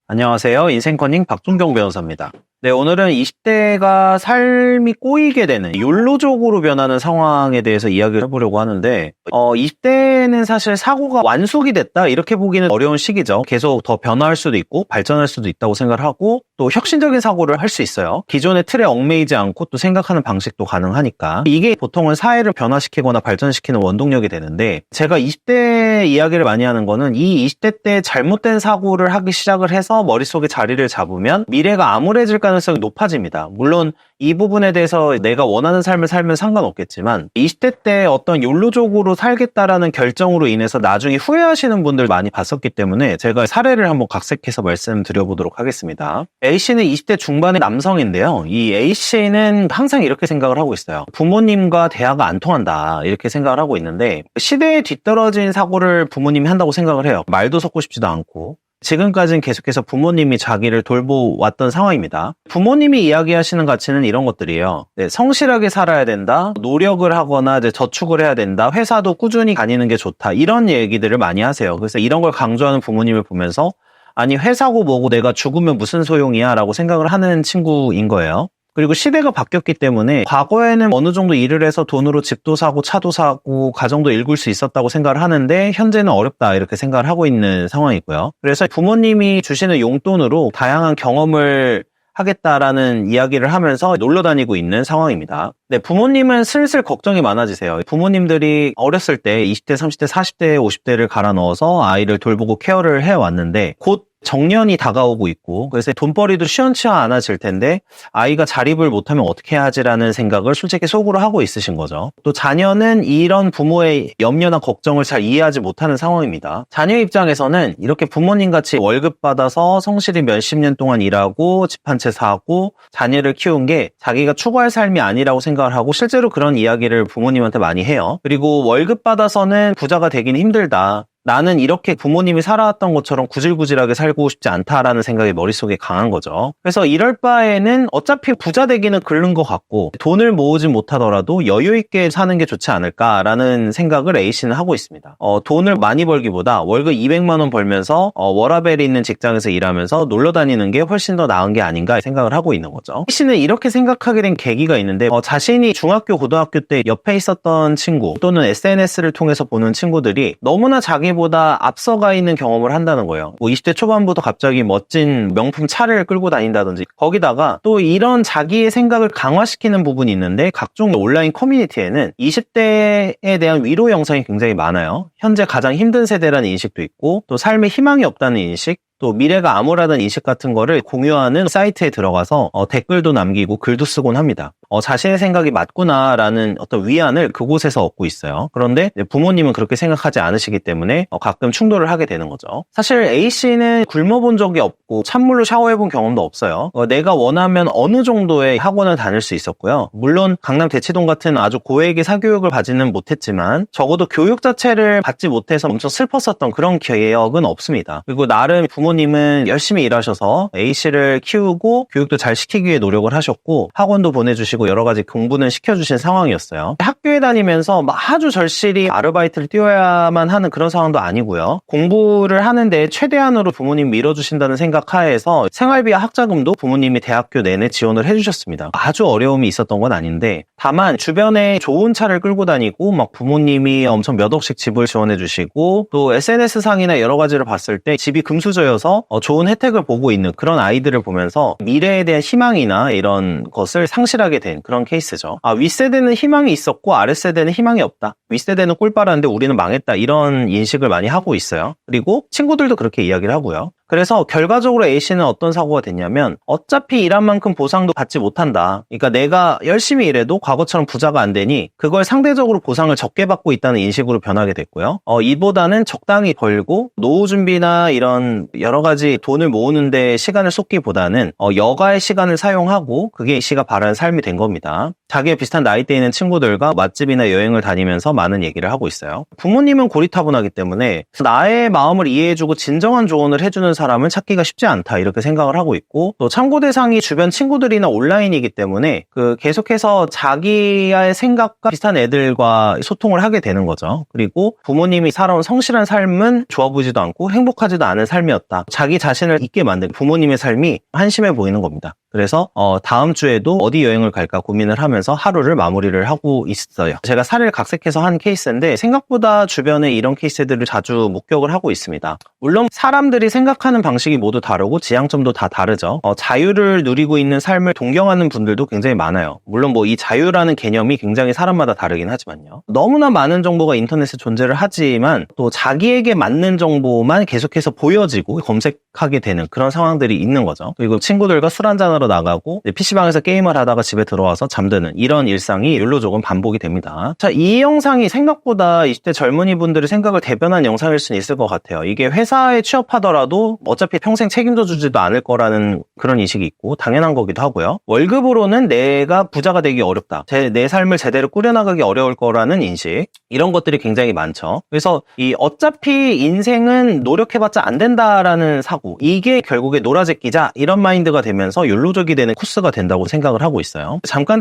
안녕하세요. 인생커닝 박종경 변호사입니다. 네, 오늘은 20대가 삶이 꼬이게 되는 욜로족으로 변하는 상황에 대해서 이야기를 해보려고 하는데 20대는 사실 사고가 완숙이 됐다 이렇게 보기는 어려운 시기죠. 계속 더 변화할 수도 있고 발전할 수도 있다고 생각을 하고 또 혁신적인 사고를 할 수 있어요. 기존의 틀에 얽매이지 않고 또 생각하는 방식도 가능하니까 이게 보통은 사회를 변화시키거나 발전시키는 원동력이 되는데, 제가 20대 이야기를 많이 하는 거는 이 20대 때 잘못된 사고를 하기 시작을 해서 머릿속에 자리를 잡으면 미래가 암울해질 가능성이 높아집니다. 물론 이 부분에 대해서 내가 원하는 삶을 살면 상관없겠지만 20대 때 어떤 욜로족으로 살겠다라는 결정으로 인해서 나중에 후회하시는 분들 많이 봤었기 때문에 제가 사례를 한번 각색해서 말씀드려보도록 하겠습니다. A씨는 20대 중반의 남성인데요. 이 A씨는 항상 이렇게 생각을 하고 있어요. 부모님과 대화가 안 통한다 이렇게 생각을 하고 있는데, 시대에 뒤떨어진 사고를 부모님이 한다고 생각을 해요. 말도 섞고 싶지도 않고. 지금까지는 계속해서 부모님이 자기를 돌보왔던 상황입니다. 부모님이 이야기하시는 가치는 이런 것들이에요. 네, 성실하게 살아야 된다, 노력을 하거나 이제 저축을 해야 된다, 회사도 꾸준히 다니는 게 좋다, 이런 얘기들을 많이 하세요. 그래서 이런 걸 강조하는 부모님을 보면서 아니 회사고 뭐고 내가 죽으면 무슨 소용이야 라고 생각을 하는 친구인 거예요. 그리고 시대가 바뀌었기 때문에 과거에는 어느 정도 일을 해서 돈으로 집도 사고 차도 사고 가정도 일굴 수 있었다고 생각을 하는데 현재는 어렵다 이렇게 생각을 하고 있는 상황이고요. 그래서 부모님이 주시는 용돈으로 다양한 경험을 하겠다라는 이야기를 하면서 놀러 다니고 있는 상황입니다. 네, 부모님은 슬슬 걱정이 많아지세요. 부모님들이 어렸을 때 20대, 30대, 40대, 50대를 갈아 넣어서 아이를 돌보고 케어를 해왔는데 곧 정년이 다가오고 있고, 그래서 돈벌이도 시원치 않아질 텐데 아이가 자립을 못하면 어떻게 하지라는 생각을 솔직히 속으로 하고 있으신 거죠. 또 자녀는 이런 부모의 염려나 걱정을 잘 이해하지 못하는 상황입니다. 자녀 입장에서는 이렇게 부모님같이 월급 받아서 성실히 몇십 년 동안 일하고 집 한 채 사고 자녀를 키운 게 자기가 추구할 삶이 아니라고 생각을 하고 실제로 그런 이야기를 부모님한테 많이 해요. 그리고 월급 받아서는 부자가 되기는 힘들다, 나는 이렇게 부모님이 살아왔던 것처럼 구질구질하게 살고 싶지 않다라는 생각이 머릿속에 강한 거죠. 그래서 이럴 바에는 어차피 부자 되기는 글른 것 같고 돈을 모으지 못하더라도 여유 있게 사는 게 좋지 않을까라는 생각을 A씨는 하고 있습니다. 돈을 많이 벌기보다 월급 200만 원 벌면서 워라밸이 있는 직장에서 일하면서 놀러 다니는 게 훨씬 더 나은 게 아닌가 생각을 하고 있는 거죠. A씨는 이렇게 생각하게 된 계기가 있는데, 자신이 중학교, 고등학교 때 옆에 있었던 친구 또는 SNS를 통해서 보는 친구들이 너무나 보다 앞서가 있는 경험을 한다는 거예요. 20대 초반부터 갑자기 멋진 명품 차를 끌고 다닌다든지, 거기다가 또 이런 자기의 생각을 강화시키는 부분이 있는데 각종 온라인 커뮤니티에는 20대에 대한 위로 영상이 굉장히 많아요. 현재 가장 힘든 세대라는 인식도 있고 또 삶에 희망이 없다는 인식, 또 미래가 암울하다는 인식 같은 거를 공유하는 사이트에 들어가서 댓글도 남기고 글도 쓰곤 합니다. 자신의 생각이 맞구나라는 어떤 위안을 그곳에서 얻고 있어요. 그런데 부모님은 그렇게 생각하지 않으시기 때문에 가끔 충돌을 하게 되는 거죠. 사실 A씨는 굶어본 적이 없고 찬물로 샤워해본 경험도 없어요. 내가 원하면 어느 정도의 학원을 다닐 수 있었고요. 물론 강남 대치동 같은 아주 고액의 사교육을 받지는 못했지만 적어도 교육 자체를 받지 못해서 엄청 슬펐었던 그런 기억은 없습니다. 그리고 나름 부모님은 열심히 일하셔서 A씨를 키우고 교육도 잘 시키기 위해 노력을 하셨고 학원도 보내주시고 여러 가지 공부는 시켜주신 상황이었어요. 학교에 다니면서 아주 절실히 아르바이트를 뛰어야만 하는 그런 상황도 아니고요. 공부를 하는데 최대한으로 부모님 밀어주신다는 생각 하에서 생활비와 학자금도 부모님이 대학교 내내 지원을 해주셨습니다. 아주 어려움이 있었던 건 아닌데, 다만 주변에 좋은 차를 끌고 다니고 막 부모님이 엄청 몇 억씩 집을 지원해 주시고 또 SNS상이나 여러 가지를 봤을 때 집이 금수저여서 좋은 혜택을 보고 있는 그런 아이들을 보면서 미래에 대한 희망이나 이런 것을 상실하게 된 그런 케이스죠. 윗세대는 희망이 있었고 아랫세대는 희망이 없다, 윗세대는 꿀 빨았는데 우리는 망했다, 이런 인식을 많이 하고 있어요. 그리고 친구들도 그렇게 이야기를 하고요. 그래서 결과적으로 A씨는 어떤 사고가 됐냐면, 어차피 일한 만큼 보상도 받지 못한다, 그러니까 내가 열심히 일해도 과거처럼 부자가 안 되니 그걸 상대적으로 보상을 적게 받고 있다는 인식으로 변하게 됐고요. 이보다는 적당히 벌고 노후 준비나 이런 여러 가지 돈을 모으는 데 시간을 쏟기보다는 여가의 시간을 사용하고 그게 A씨가 바라는 삶이 된 겁니다. 자기의 비슷한 나이대에 있는 친구들과 맛집이나 여행을 다니면서 많은 얘기를 하고 있어요. 부모님은 고리타분하기 때문에 나의 마음을 이해해주고 진정한 조언을 해주는 사람을 찾기가 쉽지 않다 이렇게 생각을 하고 있고, 또 참고 대상이 주변 친구들이나 온라인이기 때문에 계속해서 자기의 생각과 비슷한 애들과 소통을 하게 되는 거죠. 그리고 부모님이 살아온 성실한 삶은 좋아 보이지도 않고 행복하지도 않은 삶이었다. 자기 자신을 잊게 만든 부모님의 삶이 한심해 보이는 겁니다. 그래서 다음 주에도 어디 여행을 갈까 고민을 하면서 하루를 마무리를 하고 있어요. 제가 사례를 각색해서 한 케이스인데 생각보다 주변에 이런 케이스들을 자주 목격을 하고 있습니다. 물론 사람들이 생각하는 방식이 모두 다르고 지향점도 다 다르죠. 자유를 누리고 있는 삶을 동경하는 분들도 굉장히 많아요. 물론 뭐 이 자유라는 개념이 굉장히 사람마다 다르긴 하지만요. 너무나 많은 정보가 인터넷에 존재를 하지만 또 자기에게 맞는 정보만 계속해서 보여지고 검색하게 되는 그런 상황들이 있는 거죠. 그리고 친구들과 술 한잔하러 나가고 PC방에서 게임을 하다가 집에 들어와서 잠드는 이런 일상이 율로조금 반복이 됩니다. 자, 이 영상이 생각보다 20대 젊은이 분들의 생각을 대변한 영상일 수는 있을 것 같아요. 이게 회사에 취업하더라도 어차피 평생 책임져 주지도 않을 거라는 그런 인식이 있고 당연한 거기도 하고요. 월급으로는 내가 부자가 되기 어렵다. 내 삶을 제대로 꾸려나가기 어려울 거라는 인식, 이런 것들이 굉장히 많죠. 그래서 어차피 인생은 노력해봤자 안 된다라는 사고, 이게 결국에 놀아제끼자 이런 마인드가 되면서 율로적이 되는 코스가 된다고 생각을 하고 있어요. 잠깐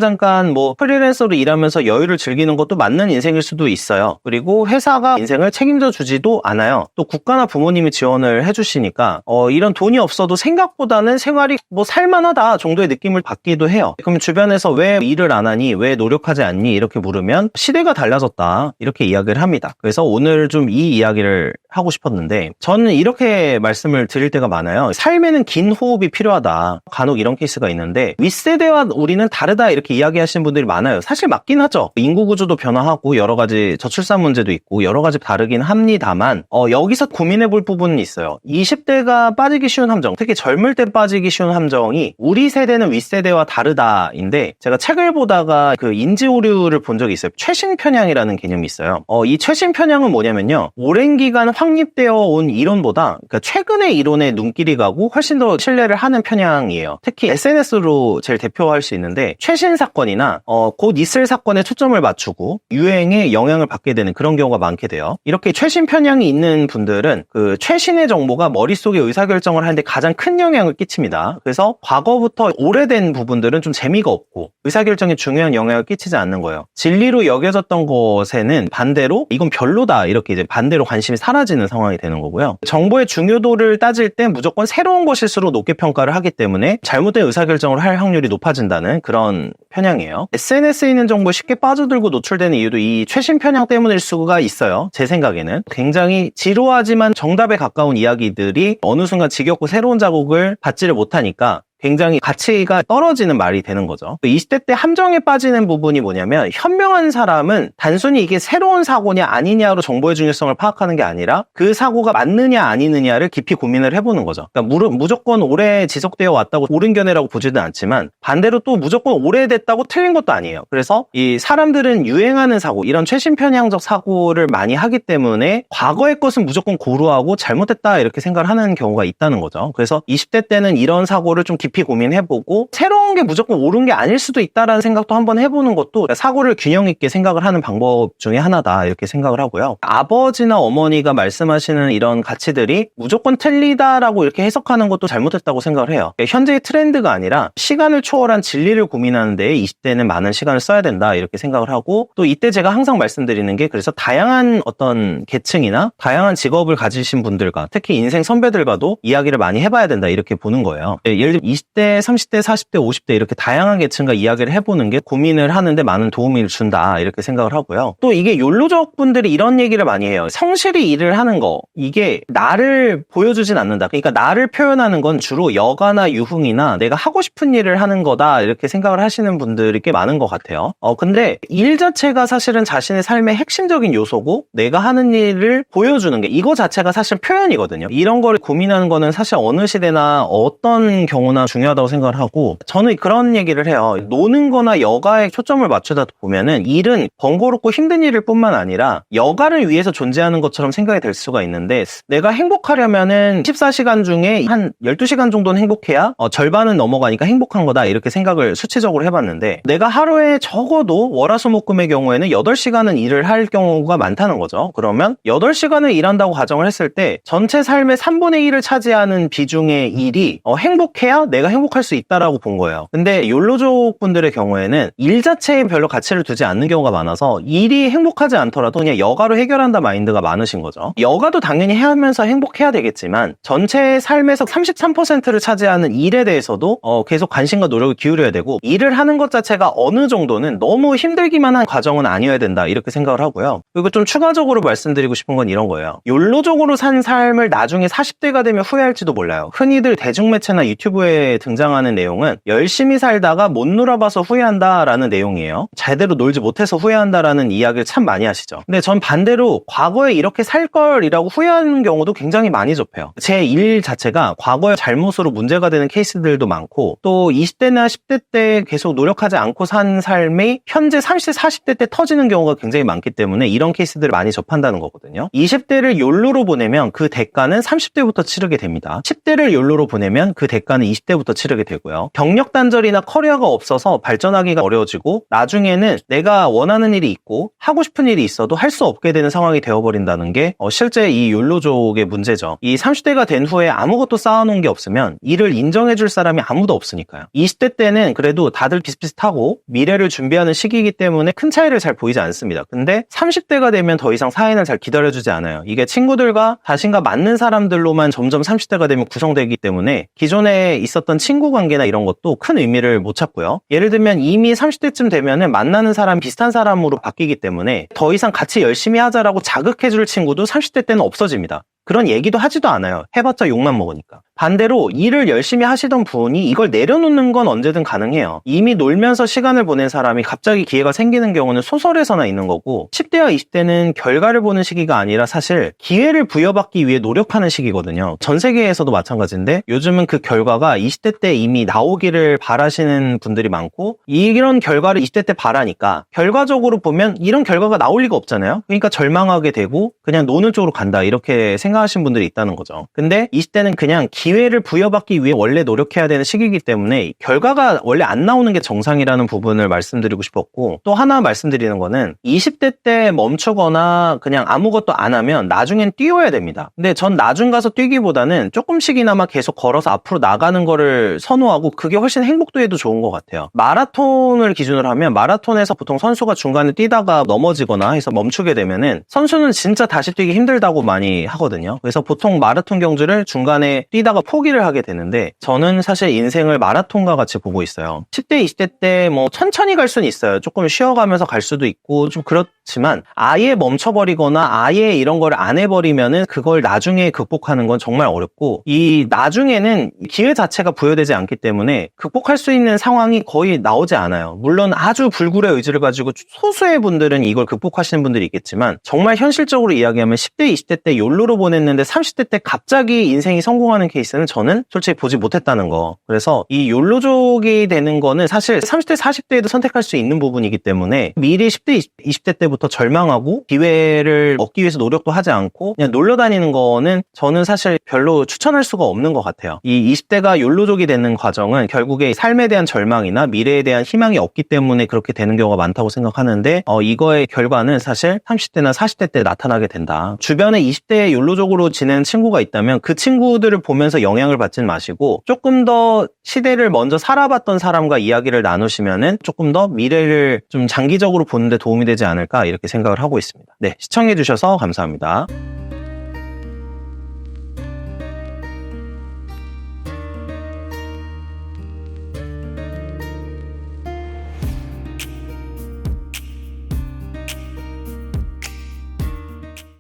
뭐 프리랜서로 일하면서 여유를 즐기는 것도 맞는 인생일 수도 있어요. 그리고 회사가 인생을 책임져 주지도 않아요. 또 국가나 부모님이 지원을 해주시니까 이런 돈이 없어도 생각보다는 생활이 뭐 살만하다 정도의 느낌을 받기도 해요. 그럼 주변에서 왜 일을 안 하니, 왜 노력하지 않니 이렇게 물으면 시대가 달라졌다 이렇게 이야기를 합니다. 그래서 오늘 좀 이 이야기를 하고 싶었는데, 저는 이렇게 말씀을 드릴 때가 많아요. 삶에는 긴 호흡이 필요하다. 간혹 이런 케이스가 있는데 윗세대와 우리는 다르다 이렇게 이야기하시는 분들이 많아요. 사실 맞긴 하죠. 인구 구조도 변화하고 여러 가지 저출산 문제도 있고 여러 가지 다르긴 합니다만 여기서 고민해 볼 부분은 있어요. 20대가 빠지기 쉬운 함정, 특히 젊을 때 빠지기 쉬운 함정이 우리 세대는 윗세대와 다르다인데, 제가 책을 보다가 인지 오류를 본 적이 있어요. 최신 편향이라는 개념이 있어요. 이 최신 편향은 뭐냐면요, 오랜 기간 확립되어 온 이론보다 그러니까 최근의 이론에 눈길이 가고 훨씬 더 신뢰를 하는 편향이에요. 특히 SNS로 제일 대표할 수 있는데 최신 사건이나 곧 있을 사건에 초점을 맞추고 유행에 영향을 받게 되는 그런 경우가 많게 돼요. 이렇게 최신 편향이 있는 분들은 최신의 정보가 머릿속에 의사결정을 하는데 가장 큰 영향을 끼칩니다. 그래서 과거부터 오래된 부분들은 좀 재미가 없고 의사결정에 중요한 영향을 끼치지 않는 거예요. 진리로 여겨졌던 것에는 반대로 이건 별로다 이렇게 이제 반대로 관심이 사라지는 상황이 되는 거고요. 정보의 중요도를 따질 때 무조건 새로운 것일수록 높게 평가를 하기 때문에 잘못된 의사결정을 할 확률이 높아진다는 그런 편향이에요. SNS에 있는 정보에 쉽게 빠져들고 노출되는 이유도 이 최신 편향 때문일 수가 있어요. 제 생각에는 굉장히 지루하지만 정답에 가까운 이야기들이 어느 순간 지겹고 새로운 자극을 받지를 못하니까 굉장히 가치가 떨어지는 말이 되는 거죠. 20대 때 함정에 빠지는 부분이 뭐냐면, 현명한 사람은 단순히 이게 새로운 사고냐 아니냐로 정보의 중요성을 파악하는 게 아니라 그 사고가 맞느냐 아니느냐를 깊이 고민을 해보는 거죠. 그러니까 무조건 오래 지속되어 왔다고 옳은 견해라고 보지는 않지만 반대로 또 무조건 오래됐다고 틀린 것도 아니에요. 그래서 이 사람들은 유행하는 사고, 이런 최신 편향적 사고를 많이 하기 때문에 과거의 것은 무조건 고루하고 잘못됐다 이렇게 생각을 하는 경우가 있다는 거죠. 그래서 20대 때는 이런 사고를 좀 깊이 고민해보고 새로운 게 무조건 옳은 게 아닐 수도 있다라는 생각도 한번 해보는 것도 사고를 균형 있게 생각을 하는 방법 중에 하나다 이렇게 생각을 하고요. 아버지나 어머니가 말씀하시는 이런 가치들이 무조건 틀리다라고 이렇게 해석하는 것도 잘못했다고 생각을 해요. 현재의 트렌드가 아니라 시간을 초월한 진리를 고민하는 데에 20대는 많은 시간을 써야 된다 이렇게 생각을 하고, 또 이때 제가 항상 말씀드리는 게, 그래서 다양한 어떤 계층이나 다양한 직업을 가지신 분들과 특히 인생 선배들과도 이야기를 많이 해봐야 된다 이렇게 보는 거예요. 예를 들면 20대, 30대, 40대, 50대 이렇게 다양한 계층과 이야기를 해보는 게 고민을 하는데 많은 도움을 준다 이렇게 생각을 하고요. 또 이게 욜로족 분들이 이런 얘기를 많이 해요. 성실히 일을 하는 거, 이게 나를 보여주진 않는다. 그러니까 나를 표현하는 건 주로 여가나 유흥이나 내가 하고 싶은 일을 하는 거다 이렇게 생각을 하시는 분들이 꽤 많은 것 같아요. 근데 일 자체가 사실은 자신의 삶의 핵심적인 요소고 내가 하는 일을 보여주는 게, 이거 자체가 사실 표현이거든요. 이런 걸 고민하는 거는 사실 어느 시대나 어떤 경우나 너무나 중요하다고 생각을 하고, 저는 그런 얘기를 해요. 노는 거나 여가에 초점을 맞추다 보면은 일은 번거롭고 힘든 일일 뿐만 아니라 여가를 위해서 존재하는 것처럼 생각이 될 수가 있는데, 내가 행복하려면은 24시간 중에 한 12시간 정도는 행복해야 절반은 넘어가니까 행복한 거다, 이렇게 생각을 수치적으로 해봤는데, 내가 하루에 적어도 월화수목금의 경우에는 8시간은 일을 할 경우가 많다는 거죠. 그러면 8시간을 일한다고 가정을 했을 때 전체 삶의 3분의 1을 차지하는 비중의 일이 행복해야 내가 행복할 수 있다라고 본 거예요. 근데 욜로족 분들의 경우에는 일 자체에 별로 가치를 두지 않는 경우가 많아서 일이 행복하지 않더라도 그냥 여가로 해결한다 마인드가 많으신 거죠. 여가도 당연히 하면서 행복해야 되겠지만 전체 삶에서 33%를 차지하는 일에 대해서도 계속 관심과 노력을 기울여야 되고, 일을 하는 것 자체가 어느 정도는 너무 힘들기만 한 과정은 아니어야 된다, 이렇게 생각을 하고요. 그리고 좀 추가적으로 말씀드리고 싶은 건 이런 거예요. 욜로족으로 산 삶을 나중에 40대가 되면 후회할지도 몰라요. 흔히들 대중매체나 유튜브에 등장하는 내용은 열심히 살다가 못 놀아봐서 후회한다라는 내용이에요. 제대로 놀지 못해서 후회한다라는 이야기를 참 많이 하시죠. 근데 전 반대로 과거에 이렇게 살 걸이라고 후회하는 경우도 굉장히 많이 접해요. 제 일 자체가 과거의 잘못으로 문제가 되는 케이스들도 많고, 또 20대나 10대 때 계속 노력하지 않고 산 삶이 현재 30대, 40대 때 터지는 경우가 굉장히 많기 때문에 이런 케이스들을 많이 접한다는 거거든요. 20대를 욜로로 보내면 그 대가는 30대부터 치르게 됩니다. 10대를 욜로로 보내면 그 대가는 20대부터 치르게 되고요. 경력 단절이나 커리어가 없어서 발전하기가 어려워지고, 나중에는 내가 원하는 일이 있고 하고 싶은 일이 있어도 할 수 없게 되는 상황이 되어버린다는 게 실제 이 욜로족의 문제죠. 이 30대가 된 후에 아무것도 쌓아놓은 게 없으면 일을 인정해줄 사람이 아무도 없으니까요. 20대 때는 그래도 다들 비슷비슷하고 미래를 준비하는 시기이기 때문에 큰 차이를 잘 보이지 않습니다. 근데 30대가 되면 더 이상 사회는 잘 기다려주지 않아요. 이게 친구들과 자신과 맞는 사람들로만 점점 30대가 되면 구성되기 때문에 기존에 있었던 친구 관계나 이런 것도 큰 의미를 못 찾고요. 예를 들면 이미 30대쯤 되면은 만나는 사람 비슷한 사람으로 바뀌기 때문에 더 이상 같이 열심히 하자라고 자극해줄 친구도 30대 때는 없어집니다. 그런 얘기도 하지도 않아요. 해봤자 욕만 먹으니까. 반대로 일을 열심히 하시던 분이 이걸 내려놓는 건 언제든 가능해요. 이미 놀면서 시간을 보낸 사람이 갑자기 기회가 생기는 경우는 소설에서나 있는 거고, 10대와 20대는 결과를 보는 시기가 아니라 사실 기회를 부여받기 위해 노력하는 시기거든요. 전 세계에서도 마찬가지인데 요즘은 그 결과가 20대 때 이미 나오기를 바라시는 분들이 많고, 이런 결과를 20대 때 바라니까 결과적으로 보면 이런 결과가 나올 리가 없잖아요. 그러니까 절망하게 되고 그냥 노는 쪽으로 간다, 이렇게 생각하시는 분들이 있다는 거죠. 근데 20대는 그냥 기회를 부여받기 위해 원래 노력해야 되는 시기이기 때문에 결과가 원래 안 나오는 게 정상이라는 부분을 말씀드리고 싶었고, 또 하나 말씀드리는 거는 20대 때 멈추거나 그냥 아무것도 안 하면 나중엔 뛰어야 됩니다. 근데 전 나중 가서 뛰기보다는 조금씩이나마 계속 걸어서 앞으로 나가는 거를 선호하고, 그게 훨씬 행복도에도 좋은 것 같아요. 마라톤을 기준으로 하면 마라톤에서 보통 선수가 중간에 뛰다가 넘어지거나 해서 멈추게 되면은 선수는 진짜 다시 뛰기 힘들다고 많이 하거든요. 그래서 보통 마라톤 경주를 중간에 뛰다가 포기를 하게 되는데, 저는 사실 인생을 마라톤과 같이 보고 있어요. 10대, 20대 때 뭐 천천히 갈 수는 있어요. 조금 쉬어가면서 갈 수도 있고 좀 그렇지만, 아예 멈춰버리거나 아예 이런 걸 안 해버리면은 그걸 나중에 극복하는 건 정말 어렵고, 이 나중에는 기회 자체가 부여되지 않기 때문에 극복할 수 있는 상황이 거의 나오지 않아요. 물론 아주 불굴의 의지를 가지고 소수의 분들은 이걸 극복하시는 분들이 있겠지만, 정말 현실적으로 이야기하면 10대, 20대 때 욜로로 보냈는데 30대 때 갑자기 인생이 성공하는 케이스는 저는 솔직히 보지 못했다는 거. 그래서 이 욜로족이 되는 거는 사실 30대, 40대에도 선택할 수 있는 부분이기 때문에 미리 10대, 20대 때부터 절망하고 기회를 얻기 위해서 노력도 하지 않고 그냥 놀러 다니는 거는 저는 사실 별로 추천할 수가 없는 것 같아요. 이 20대가 욜로족이 되는 과정은 결국에 삶에 대한 절망이나 미래에 대한 희망이 없기 때문에 그렇게 되는 경우가 많다고 생각하는데, 이거의 결과는 사실 30대나 40대 때 나타나게 된다. 주변에 20대에 욜로족으로 지낸 친구가 있다면 그 친구들을 보면서 영향을 받진 마시고, 조금 더 시대를 먼저 살아봤던 사람과 이야기를 나누시면은 조금 더 미래를 좀 장기적으로 보는데 도움이 되지 않을까, 이렇게 생각을 하고 있습니다. 네, 시청해주셔서 감사합니다.